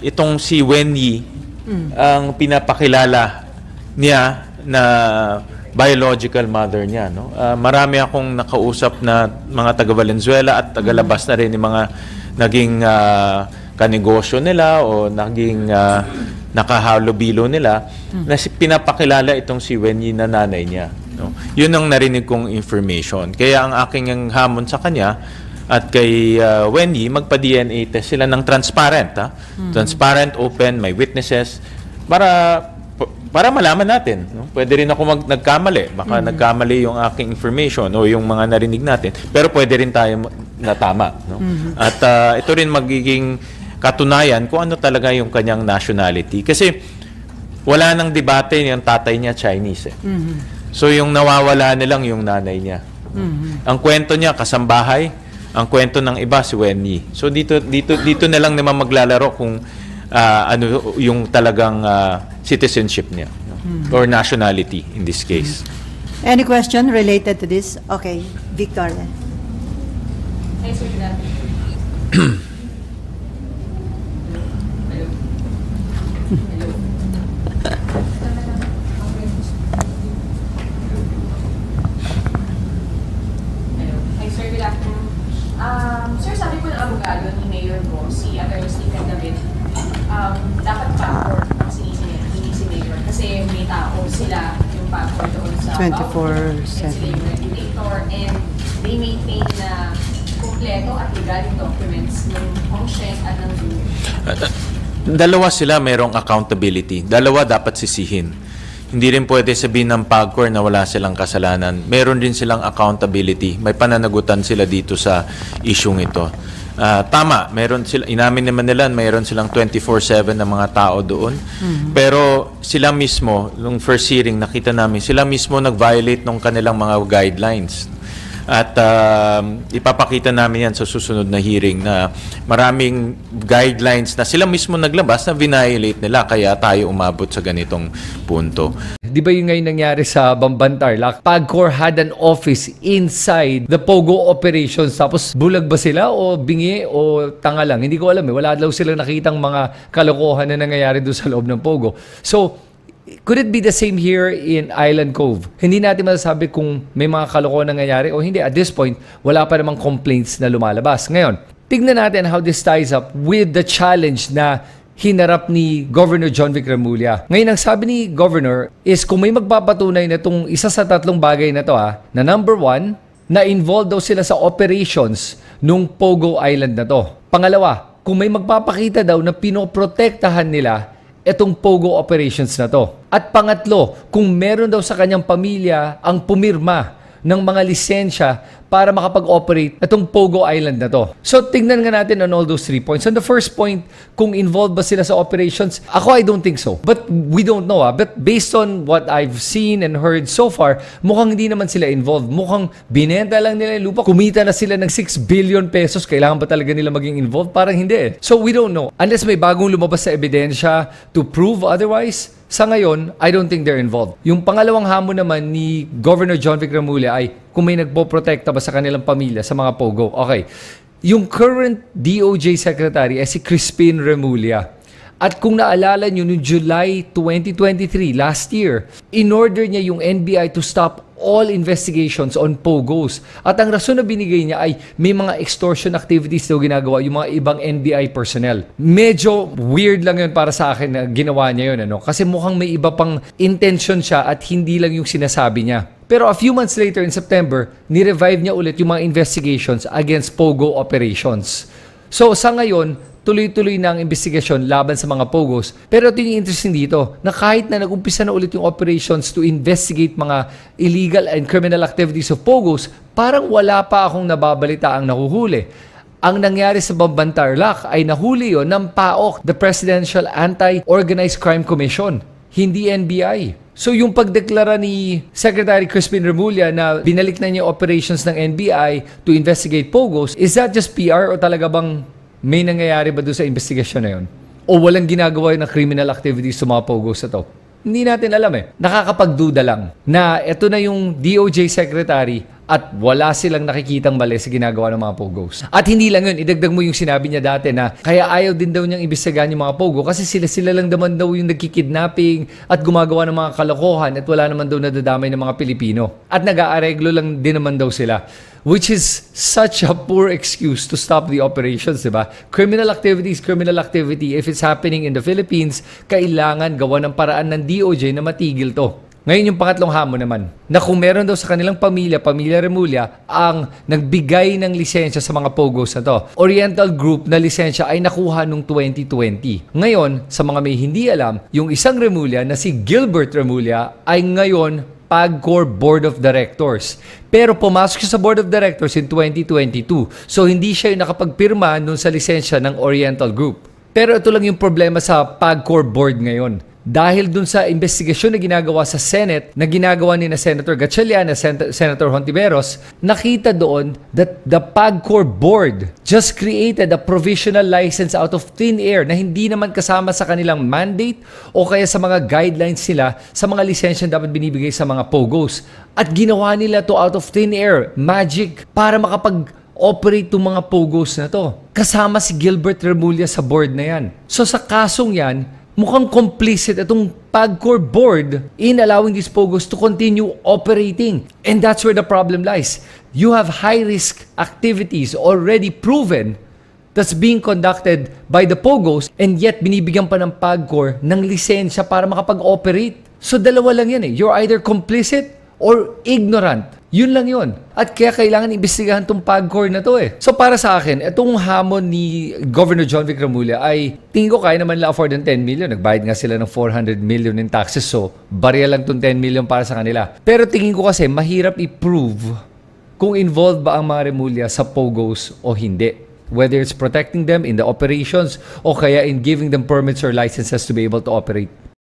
itong si Wenyi ang pinapakilala niya na biological mother niya, no? Marami akong nakausap na mga taga-Valenzuela at taga-labas na rin yung mga naging kanegosyo nila o naging nakahalubilo nila na pinapakilala itong si Wenyi na nanay niya, no? Yun ang narinig kong information. Kaya ang aking hamon sa kanya at kay Wenyi, magpa-DNA test sila ng transparent, transparent, open, may witnesses, para malaman natin, no? Pwede rin ako nagkamali. Baka nagkamali yung aking information o yung mga narinig natin. Pero pwede rin tayo na tama, no? At ito rin magiging katunayan kung ano talaga yung kanyang nationality. Kasi wala nang debate yung tatay niya Chinese. So yung nawawala nilang yung nanay niya. Ang kwento niya, kasambahay. Ang kwento ng iba, si Wenyi. So dito na lang naman maglalaro kung ano yung talagang citizenship niya, no? Or nationality in this case. Any question related to this? Okay, Victor. Hi, Sir. Sir, sabi ko ng abogado ni Mayor ko, si Attorney Stephen David, dapat passport ang hindi si Mayor. Kasi may tao sila yung passport doon sa 24/7. Sila yung regulator and they maintain na kumpleto at legal yung documents ng Hongsheng at ng Zoo. Dalawa sila mayroong accountability. Dalawa dapat sisihin. Hindi rin pwede sabihin ng PAGCOR na wala silang kasalanan. Meron din silang accountability. May pananagutan sila dito sa isyung ito. Tama, meron sila, inamin naman nila, mayroon silang 24/7 na mga tao doon. Pero sila mismo, nung first hearing, nakita namin, sila mismo nag-violate ng kanilang mga guidelines. At ipapakita namin yan sa susunod na hearing na maraming guidelines na sila mismo naglabas na violate nila kaya tayo umabot sa ganitong punto. Di ba yung ngayon nangyari sa Bamban Tarlac? PAGCOR had an office inside the POGO operations. Tapos bulag ba sila o bingi o tanga lang? Hindi ko alam eh. Wala daw silang nakitang mga kalokohan na nangyayari doon sa loob ng POGO. So, could it be the same here in Island Cove? Hindi natin masasabi kung may mga kalokohan na nangyayari o hindi. At this point, wala pa namang complaints na lumalabas. Ngayon, tignan natin how this ties up with the challenge na hinarap ni Governor John Vic Remulla. Ngayon, ang sabi ni Governor is kung may magpapatunay na itong isa sa tatlong bagay na to na number one, na involved daw sila sa operations nung Pogo Island na to. Pangalawa, kung may magpapakita daw na pinoprotektahan nila itong Pogo operations na to. At pangatlo, kung meron daw sa kanyang pamilya ang pumirma ng mga lisensya para makapag-operate itong Pogo Island na to. So, tingnan nga natin on all those 3 points. On the first point, kung involved ba sila sa operations, ako I don't think so. But we don't know. But based on what I've seen and heard so far, mukhang hindi naman sila involved. Mukhang binenta lang nila yung lupa. Kumita na sila ng 6 billion pesos. Kailangan ba talaga nila maging involved? Parang hindi eh. So, we don't know. Unless may bagong lumabas sa ebidensya to prove otherwise, sa ngayon, I don't think they're involved. Yung pangalawang hamon naman ni Governor John Vic Remulla ay kung may nagpoprotekta ba sa kanilang pamilya sa mga Pogo. Okay. Yung current DOJ Secretary ay si Crispin Remulla. At kung naalala nyo, noong July 2023, last year, in-order niya yung NBI to stop all investigations on Pogos. At ang rason na binigay niya ay may mga extortion activities daw ginagawa yung mga ibang NBI personnel. Medyo weird lang yun para sa akin na ginawa niya yun. Kasi mukhang may iba pang intention siya at hindi lang yung sinasabi niya. Pero a few months later in September, ni-revive niya ulit yung mga investigations against Pogo operations. So sa ngayon, tuloy-tuloy na ang investigasyon laban sa mga Pogos. Pero ito yung interesting dito, na kahit na nag-umpisa na ulit yung operations to investigate mga illegal and criminal activities of Pogos, parang wala pa akong nababalita ang nahuhuli. Ang nangyari sa Bamban Tarlac ay nahuli yon ng PAOC, the Presidential Anti-Organized Crime Commission, hindi NBI. So yung pagdeklara ni Secretary Crispin Remulla na binalik na niya operations ng NBI to investigate Pogos, is that just PR o talaga bang may nangyayari ba doon sa investigasyon na yun? O walang ginagawa ng criminal activities sa mga Pogos na to? Hindi natin alam eh. Nakakapagduda lang na ito na yung DOJ Secretary at wala silang nakikitang mali sa ginagawa ng mga pogos. At hindi lang yun, idagdag mo yung sinabi niya dati na kaya ayaw din daw niyang imbestigahan yung mga pogo kasi sila lang naman daw yung nagkikidnapping at gumagawa ng mga kalokohan at wala naman daw nadadamay ng mga Pilipino. At nag-aareglo lang din naman daw sila. Which is such a poor excuse to stop the operations, diba? Criminal activity is criminal activity. If it's happening in the Philippines, kailangan gawa ng paraan ng DOJ na matigil to. Ngayon yung pangatlong hamon naman, na kung meron daw sa kanilang pamilya Remulla, ang nagbigay ng lisensya sa mga pogos na to. Oriental Group na lisensya ay nakuha noong 2020. Ngayon, sa mga may hindi alam, yung isang Remulla na si Gilbert Remulla ay ngayon PAGCOR Board of Directors. Pero pumasok siya sa Board of Directors in 2022. So hindi siya yung nakapagpirma nun sa lisensya ng Oriental Group. Pero ito lang yung problema sa PAGCOR Board ngayon. Dahil dun sa investigasyon na ginagawa sa Senate, na ginagawa ni na Senator Gatchalian, Senator Hontiveros, nakita doon that the PAGCOR Board just created a provisional license out of thin air na hindi naman kasama sa kanilang mandate o kaya sa mga guidelines nila sa mga lisensya dapat binibigay sa mga POGOs. At ginawa nila to out of thin air, magic, para makapag-operate itong mga POGOs na to. Kasama si Gilbert Remulla sa board na yan. So sa kasong yan, mukhang complicit itong PAGCOR Board in allowing these POGOs to continue operating. And that's where the problem lies. You have high-risk activities already proven that's being conducted by the POGOs and yet binibigyan pa ng PAGCOR ng lisensya para makapag-operate. So dalawa lang yan eh. You're either complicit or ignorant. Yun lang yun. At kaya kailangan imbestigahan tong PAGCOR na to eh. So para sa akin, itong hamon ni Governor John Vic Remulla ay tingin ko kaya naman nila afford ng 10 million. Nagbayad nga sila ng 400 million in taxes. So barya lang tong 10 million para sa kanila. Pero tingin ko kasi mahirap i-prove kung involved ba ang mga Remulla sa POGOs o hindi. Whether it's protecting them in the operations o kaya in giving them permits or licenses to be able to operate.